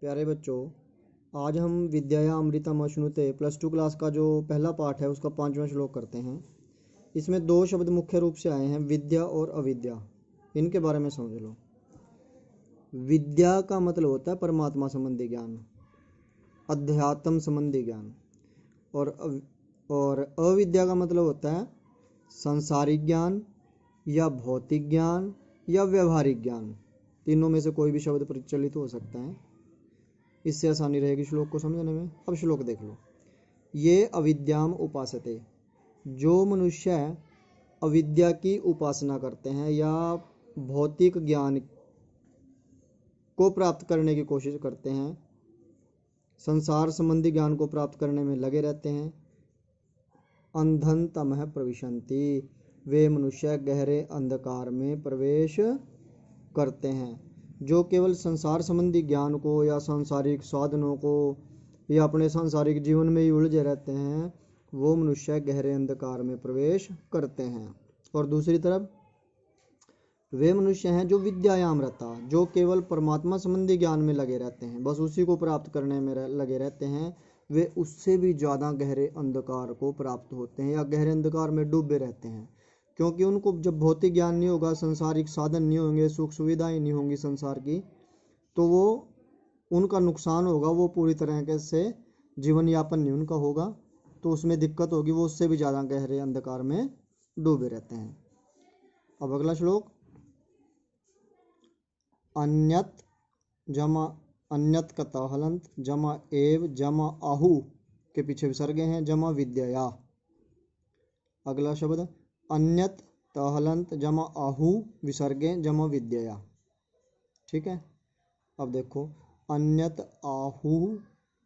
प्यारे बच्चों, आज हम विद्या अमृतम अश्नुते +2 क्लास का जो पहला पाठ है उसका 5वां श्लोक करते हैं। इसमें 2 शब्द मुख्य रूप से आए हैं, विद्या और अविद्या। इनके बारे में समझ लो। विद्या का मतलब होता है परमात्मा संबंधी ज्ञान, अध्यात्म संबंधी ज्ञान, और अविद्या का मतलब होता है सांसारिक ज्ञान या भौतिक ज्ञान या व्यवहारिक ज्ञान। तीनों में से कोई भी शब्द प्रचलित हो सकता है, इससे आसानी रहेगी श्लोक को समझने में। अब श्लोक देख लो। ये अविद्याम उपासते, जो मनुष्य अविद्या की उपासना करते हैं या भौतिक ज्ञान को प्राप्त करने की कोशिश करते हैं, संसार संबंधी ज्ञान को प्राप्त करने में लगे रहते हैं, अंधन तमः प्रविशन्ति, वे मनुष्य गहरे अंधकार में प्रवेश करते हैं। जो केवल संसार संबंधी ज्ञान को या सांसारिक साधनों को या अपने सांसारिक जीवन में ही उलझे रहते हैं, वो मनुष्य गहरे अंधकार में प्रवेश करते हैं। और दूसरी तरफ वे मनुष्य हैं जो विद्यायाम रता, जो केवल परमात्मा संबंधी ज्ञान में लगे रहते हैं, बस उसी को प्राप्त करने में लगे रहते हैं, वे उससे भी ज़्यादा गहरे अंधकार को प्राप्त होते हैं या गहरे अंधकार में डूबे रहते हैं। क्योंकि उनको जब भौतिक ज्ञान नहीं होगा, संसारिक साधन नहीं होंगे, सुख सुविधाएं नहीं होंगी संसार की, तो वो उनका नुकसान होगा, वो पूरी तरह से जीवन यापन नहीं उनका होगा, तो उसमें दिक्कत होगी, वो उससे भी ज़्यादा गहरे अंधकार में डूबे रहते हैं। अब अगला श्लोक। अन्यत जमा अन्यत कता हलंत जमा एव जमा आहु के पीछे विसर्ग हैं, जमा विद्या। अगला शब्द अन्यत तहलंत जमा आहु विसर्गे जमा विद्या। ठीक है। अब देखो, अन्यत आहु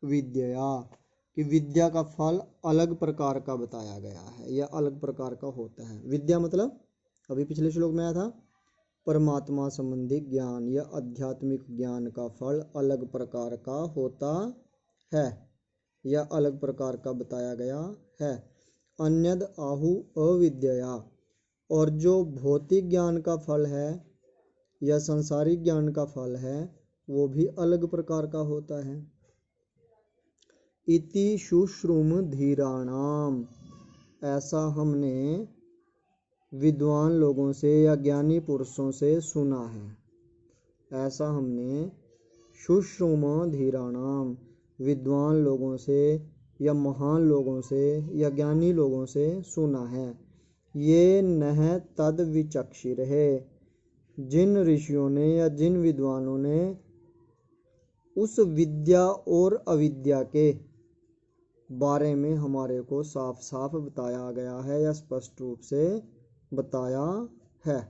विद्या कि विद्या का फल अलग प्रकार का बताया गया है या अलग प्रकार का होता है। विद्या मतलब अभी पिछले श्लोक में आया था, परमात्मा संबंधी ज्ञान या आध्यात्मिक ज्ञान का फल अलग प्रकार का होता है या अलग प्रकार का बताया गया है। अन्यद आहु अविद्या, और जो भौतिक ज्ञान का फल है या सांसारिक ज्ञान का फल है वो भी अलग प्रकार का होता है। इति शुश्रुम धीराणाम, ऐसा हमने विद्वान लोगों से या ज्ञानी पुरुषों से सुना है। ऐसा हमने शुश्रुम धीराणाम, विद्वान लोगों से या महान लोगों से या ज्ञानी लोगों से सुना है। ये नह तद विचक्षिर है, जिन ऋषियों ने या जिन विद्वानों ने उस विद्या और अविद्या के बारे में हमारे को साफ साफ बताया गया है या स्पष्ट रूप से बताया है।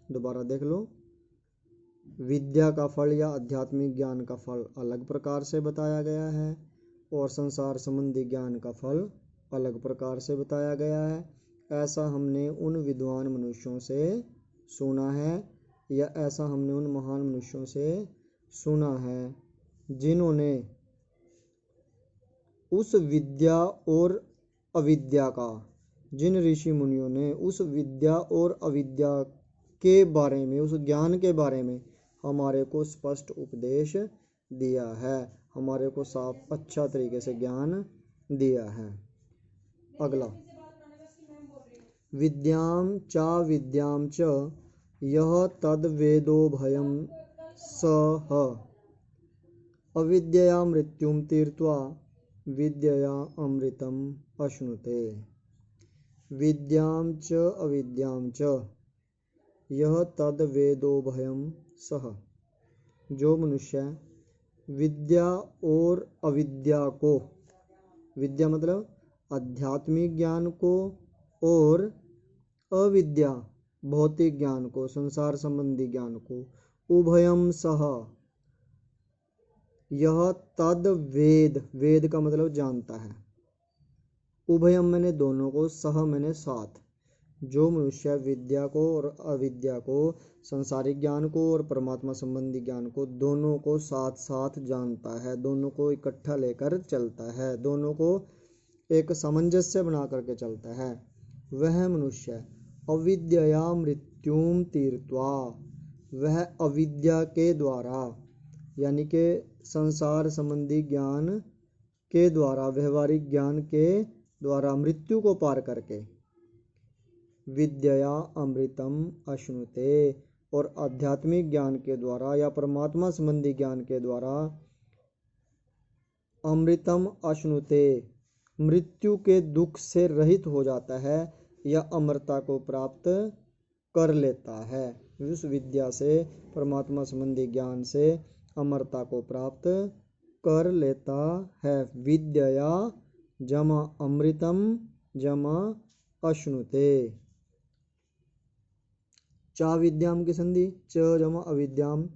दोबारा देख लो। विद्या का फल या आध्यात्मिक ज्ञान का फल अलग प्रकार से बताया गया है और संसार संबंधी ज्ञान का फल अलग प्रकार से बताया गया है। ऐसा हमने उन विद्वान मनुष्यों से सुना है या ऐसा हमने उन महान मनुष्यों से सुना है जिन्होंने उस विद्या और अविद्या का, जिन ऋषि मुनियों ने उस विद्या और अविद्या के बारे में, उस ज्ञान के बारे में हमारे को स्पष्ट उपदेश दिया है, हमारे को साफ अच्छा तरीके से ज्ञान दिया है। अगला, विद्याम चा विद्याम च यह तद वेदो भयम सह, अविद्या मृत्युम तीर्त्वा विद्या अमृतम अश्नुते। विद्याम च अविद्याम च यह तद वेदो भयम सह, जो मनुष्य विद्या और अविद्या को, विद्या मतलब आध्यात्मिक ज्ञान को और अविद्या भौतिक ज्ञान को, संसार संबंधी ज्ञान को, उभयम सह, यह तद वेद, वेद का मतलब जानता है, उभयम मैंने दोनों को, सह मैंने साथ, जो मनुष्य विद्या को और अविद्या को, संसारिक ज्ञान को और परमात्मा संबंधी ज्ञान को, दोनों को साथ साथ जानता है, दोनों को इकट्ठा लेकर चलता है, दोनों को एक सामंजस्य बना करके चलता है, वह मनुष्य अविद्या मृत्युम तीर्त्वा, वह अविद्या के द्वारा यानी कि संसार संबंधी ज्ञान के द्वारा, व्यवहारिक ज्ञान के द्वारा मृत्यु को पार करके, विद्या अमृतम अश्नुते, और आध्यात्मिक ज्ञान के द्वारा या परमात्मा संबंधी ज्ञान के द्वारा अमृतम अश्नुते, मृत्यु के दुख से रहित हो जाता है या अमरता को प्राप्त कर लेता है। उस विद्या से, परमात्मा संबंधी ज्ञान से अमरता को प्राप्त कर लेता है। विद्या जमा अमृतम जमा अश्नुते। चा विद्याम की संधि च जमा अविद्याम,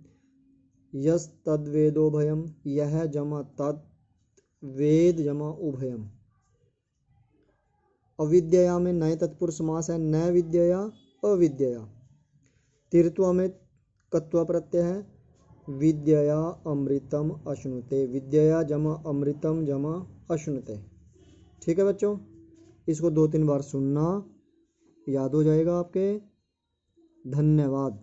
यस तद्वेदो भयम, यह जमा तत्, वेद जमा उभयम। अविद्या में नए तत्पुरुष समास है, न विद्या अविद्या। तीर्थत्व में कत्व प्रत्यय है, विद्या अमृतम अश्नुते, विद्या जमा अमृतम जमा अश्नुते। ठीक है बच्चों, इसको 2-3 बार सुनना, याद हो जाएगा आपके। धन्यवाद।